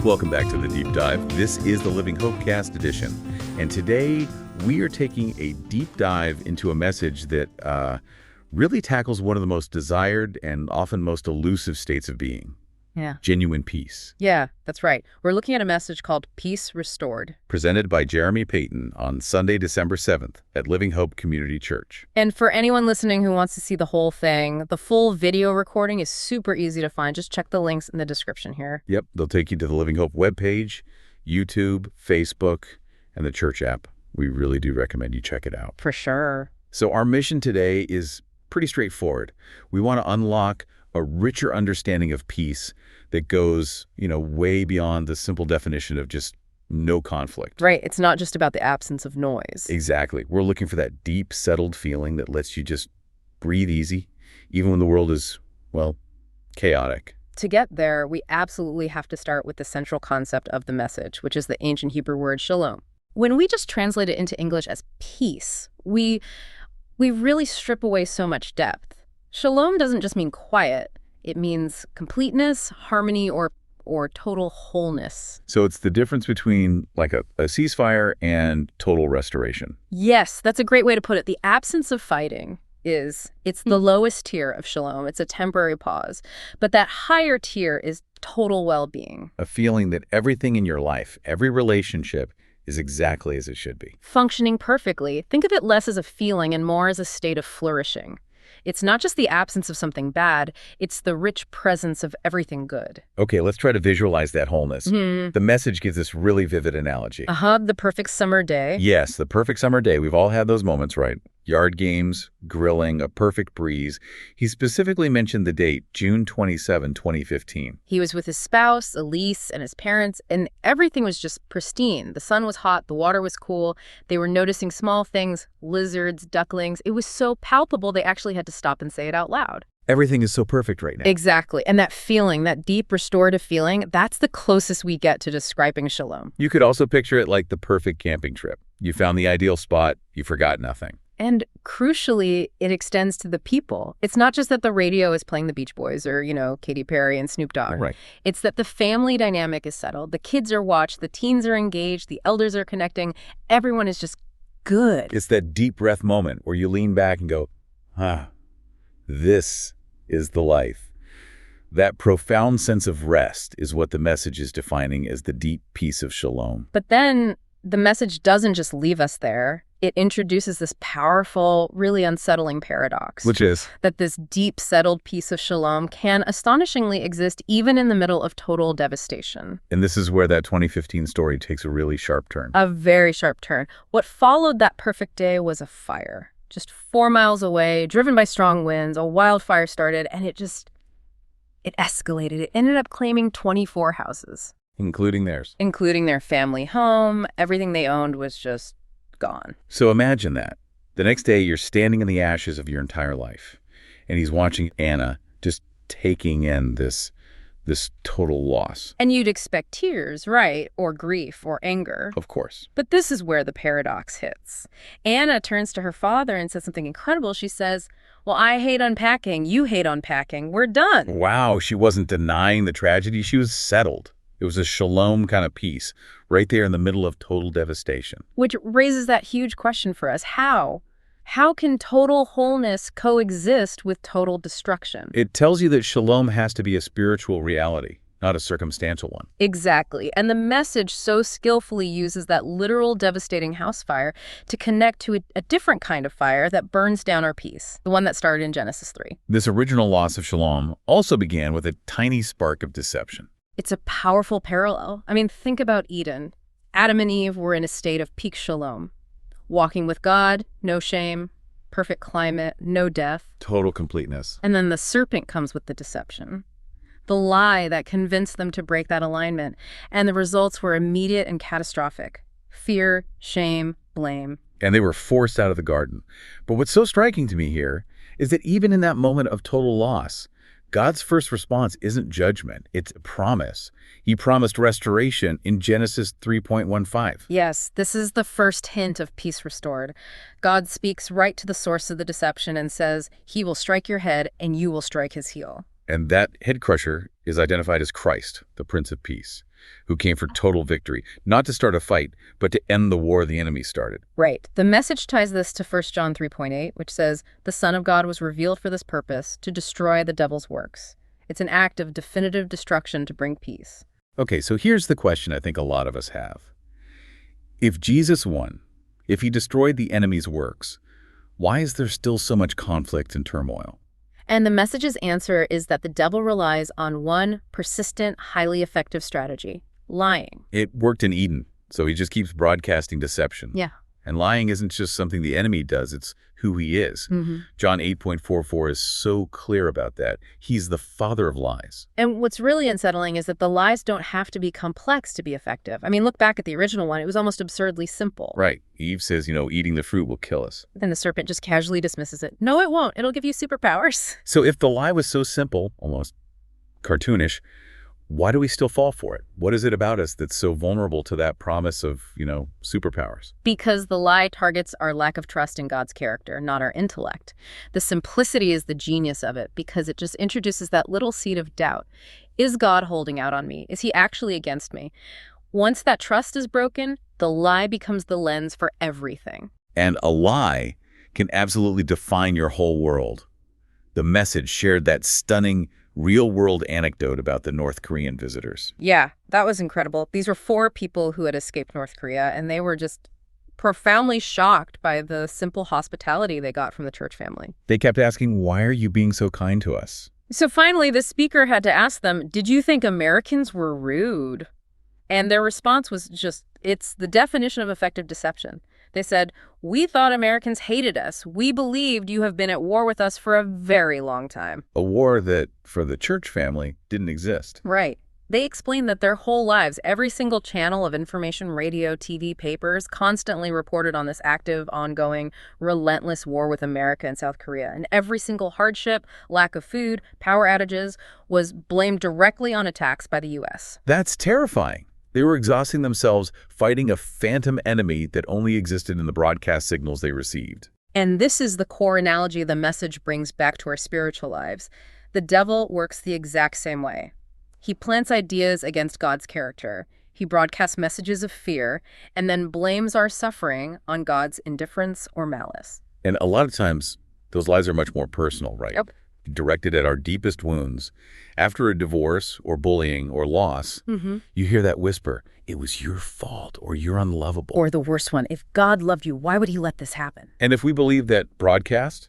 Welcome back to the Deep Dive. This is the Living HopeCast edition. And today we are taking a deep dive into a message that really tackles one of the most desired and often most elusive states of being. Yeah. Genuine peace. Yeah, that's right. We're looking at a message called Peace Restored. Presented by Jeremy Payton on Sunday, December 7th at Living Hope Community Church. And for anyone listening who wants to see the whole thing, the full video recording is super easy to find. Just check the links in the description here. Yep, they'll take you to the Living Hope webpage, YouTube, Facebook, and the church app. We really do recommend you check it out. For sure. So our mission today is pretty straightforward. We want to unlock a richer understanding of peace that goes, way beyond the simple definition of just no conflict. Right. It's not just about the absence of noise. Exactly. We're looking for that deep, settled feeling that lets you just breathe easy, even when the world is, chaotic. To get there, we absolutely have to start with the central concept of the message, which is the ancient Hebrew word shalom. When we just translate it into English as peace, we really strip away so much depth. Shalom doesn't just mean quiet. It means completeness, harmony, or total wholeness. So it's the difference between like a ceasefire and total restoration. Yes, that's a great way to put it. The absence of fighting it's the lowest tier of shalom. It's a temporary pause. But that higher tier is total well-being. A feeling that everything in your life, every relationship, is exactly as it should be. Functioning perfectly. Think of it less as a feeling and more as a state of flourishing. It's not just the absence of something bad, it's the rich presence of everything good. Okay, let's try to visualize that wholeness. The message gives this really vivid analogy. The perfect summer day. Yes, the perfect summer day. We've all had those moments, right? Yard games, grilling, a perfect breeze. He specifically mentioned the date, June 27, 2015. He was with his spouse, Elise, and his parents, and everything was just pristine. The sun was hot, the water was cool. They were noticing small things, lizards, ducklings. It was so palpable they actually had to stop and say it out loud. Everything is so perfect right now. Exactly. And that feeling, that deep restorative feeling, that's the closest we get to describing shalom. You could also picture it like the perfect camping trip. You found the ideal spot, you forgot nothing. And crucially, it extends to the people. It's not just that the radio is playing the Beach Boys or, Katy Perry and Snoop Dogg. Right. It's that the family dynamic is settled. The kids are watched, the teens are engaged, the elders are connecting. Everyone is just good. It's that deep breath moment where you lean back and go, this is the life. That profound sense of rest is what the message is defining as the deep peace of shalom. But then the message doesn't just leave us there. It introduces this powerful, really unsettling paradox. Which is? That this deep, settled peace of shalom can astonishingly exist even in the middle of total devastation. And this is where that 2015 story takes a really sharp turn. A very sharp turn. What followed that perfect day was a fire. Just 4 miles away, driven by strong winds, a wildfire started, and it escalated. It ended up claiming 24 houses. Including theirs. Including their family home. Everything they owned was just gone. So imagine that. The next day, you're standing in the ashes of your entire life, and he's watching Anna just taking in this total loss. And you'd expect tears, right? Or grief or anger. Of course. But this is where the paradox hits. Anna turns to her father and says something incredible. She says, well, I hate unpacking. You hate unpacking. We're done. Wow, she wasn't denying the tragedy. She was settled. It was a shalom kind of peace, right there in the middle of total devastation. Which raises that huge question for us. How? How can total wholeness coexist with total destruction? It tells you that shalom has to be a spiritual reality, not a circumstantial one. Exactly. And the message so skillfully uses that literal devastating house fire to connect to a different kind of fire that burns down our peace, the one that started in Genesis 3. This original loss of shalom also began with a tiny spark of deception. It's a powerful parallel. I mean, think about Eden. Adam and Eve were in a state of peak shalom. Walking with God, no shame, perfect climate, no death. Total completeness. And then the serpent comes with the deception. The lie that convinced them to break that alignment. And the results were immediate and catastrophic. Fear, shame, blame. And they were forced out of the garden. But what's so striking to me here is that even in that moment of total loss, God's first response isn't judgment, it's a promise. He promised restoration in Genesis 3.15. Yes, this is the first hint of peace restored. God speaks right to the source of the deception and says, he will strike your head and you will strike his heel. And that head crusher is identified as Christ, the Prince of Peace. who came for total victory, not to start a fight, but to end the war the enemy started. Right. The message ties this to 1 John 3:8, which says, "The Son of God was revealed for this purpose, to destroy the devil's works." It's an act of definitive destruction to bring peace. Okay, so here's the question I think a lot of us have. If Jesus won, if he destroyed the enemy's works, why is there still so much conflict and turmoil? And the message's answer is that the devil relies on one persistent, highly effective strategy: lying. It worked in Eden, so he just keeps broadcasting deception. Yeah. And lying isn't just something the enemy does, it's who he is. John 8:44 is so clear about that. He's the father of lies. And what's really unsettling is that the lies don't have to be complex to be effective. I mean, look back at the original one. It was almost absurdly simple. Right. Eve says, eating the fruit will kill us. Then the serpent just casually dismisses it. No, it won't. It'll give you superpowers. So if the lie was so simple, almost cartoonish, why do we still fall for it? What is it about us that's so vulnerable to that promise of, superpowers? Because the lie targets our lack of trust in God's character, not our intellect. The simplicity is the genius of it, because it just introduces that little seed of doubt. Is God holding out on me? Is he actually against me? Once that trust is broken, the lie becomes the lens for everything. And a lie can absolutely define your whole world. The message shared that stunning real-world anecdote about the North Korean visitors. Yeah, that was incredible. These were 4 people who had escaped North Korea, and they were just profoundly shocked by the simple hospitality they got from the church family. They kept asking, why are you being so kind to us? So finally, the speaker had to ask them, did you think Americans were rude? And their response was just, it's the definition of effective deception. They said, we thought Americans hated us. We believed you have been at war with us for a very long time. A war that, for the church family, didn't exist. Right. They explained that their whole lives, every single channel of information, radio, TV, papers, constantly reported on this active, ongoing, relentless war with America and South Korea. And every single hardship, lack of food, power outages was blamed directly on attacks by the U.S. That's terrifying. They were exhausting themselves fighting a phantom enemy that only existed in the broadcast signals they received. And this is the core analogy the message brings back to our spiritual lives. The devil works the exact same way. He plants ideas against God's character. He broadcasts messages of fear and then blames our suffering on God's indifference or malice. And a lot of times, those lies are much more personal, right? Yep. Directed at our deepest wounds. After a divorce or bullying or loss, you hear that whisper, it was your fault or you're unlovable. Or the worst one, if God loved you, why would he let this happen? And if we believe that broadcast,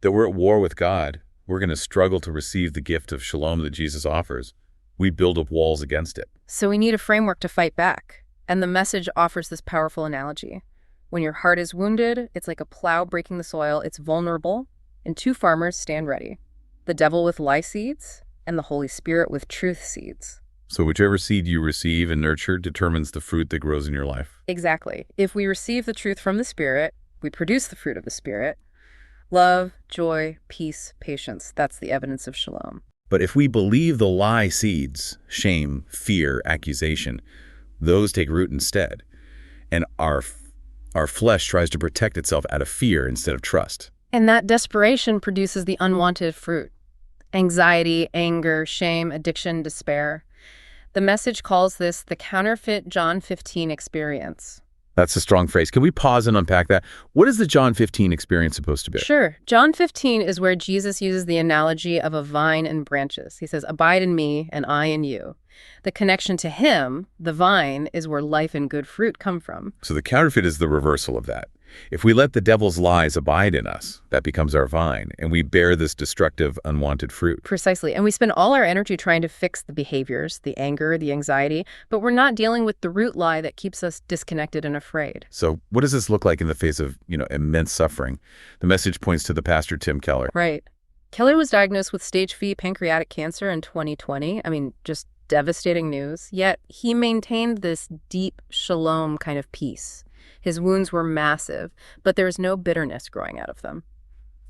that we're at war with God, we're going to struggle to receive the gift of shalom that Jesus offers. We build up walls against it. So we need a framework to fight back. And the message offers this powerful analogy. When your heart is wounded, it's like a plow breaking the soil. It's vulnerable, and 2 farmers stand ready. The devil with lie seeds, and the Holy Spirit with truth seeds. So whichever seed you receive and nurture determines the fruit that grows in your life. Exactly. If we receive the truth from the Spirit, we produce the fruit of the Spirit. Love, joy, peace, patience. That's the evidence of shalom. But if we believe the lie seeds, shame, fear, accusation, those take root instead. And our flesh tries to protect itself out of fear instead of trust. And that desperation produces the unwanted fruit. Anxiety, anger, shame, addiction, despair. The message calls this the counterfeit John 15 experience. That's a strong phrase. Can we pause and unpack that? What is the John 15 experience supposed to be? Sure. John 15 is where Jesus uses the analogy of a vine and branches. He says, abide in me and I in you. The connection to him, the vine, is where life and good fruit come from. So the counterfeit is the reversal of that. If we let the devil's lies abide in us, that becomes our vine, and we bear this destructive, unwanted fruit. Precisely. And we spend all our energy trying to fix the behaviors, the anger, the anxiety, but we're not dealing with the root lie that keeps us disconnected and afraid. So what does this look like in the face of, immense suffering? The message points to the pastor, Tim Keller. Right. Keller was diagnosed with stage 4 pancreatic cancer in 2020. Just devastating news. Yet he maintained this deep shalom kind of peace. His wounds were massive, but there was no bitterness growing out of them.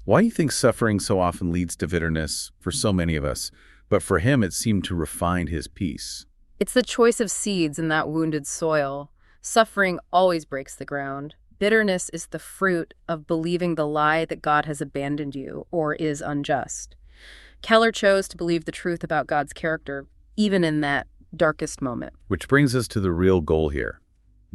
Why do you think suffering so often leads to bitterness for so many of us, but for him it seemed to refine his peace? It's the choice of seeds in that wounded soil. Suffering always breaks the ground. Bitterness is the fruit of believing the lie that God has abandoned you or is unjust. Keller chose to believe the truth about God's character, even in that darkest moment. Which brings us to the real goal here.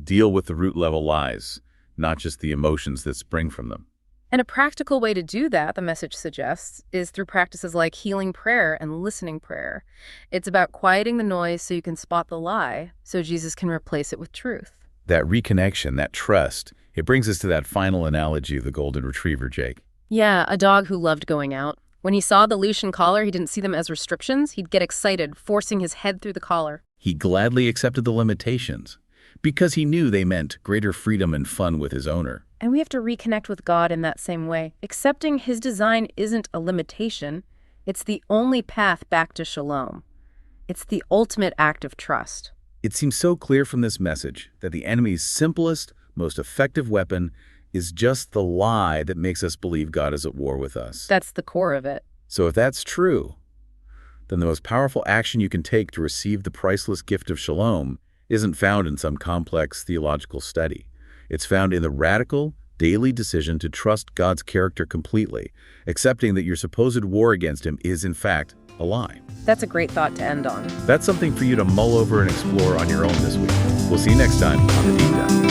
Deal with the root-level lies, not just the emotions that spring from them. And a practical way to do that, the message suggests, is through practices like healing prayer and listening prayer. It's about quieting the noise so you can spot the lie, so Jesus can replace it with truth. That reconnection, that trust, it brings us to that final analogy of the golden retriever, Jake. Yeah, a dog who loved going out. When he saw the leash and collar, he didn't see them as restrictions. He'd get excited, forcing his head through the collar. He gladly accepted the limitations because he knew they meant greater freedom and fun with his owner. And we have to reconnect with God in that same way. Accepting his design isn't a limitation. It's the only path back to shalom. It's the ultimate act of trust. It seems so clear from this message that the enemy's simplest, most effective weapon is just the lie that makes us believe God is at war with us. That's the core of it. So if that's true, then the most powerful action you can take to receive the priceless gift of shalom isn't found in some complex theological study. It's found in the radical, daily decision to trust God's character completely, accepting that your supposed war against him is, in fact, a lie. That's a great thought to end on. That's something for you to mull over and explore on your own this week. We'll see you next time on The Deep Dive.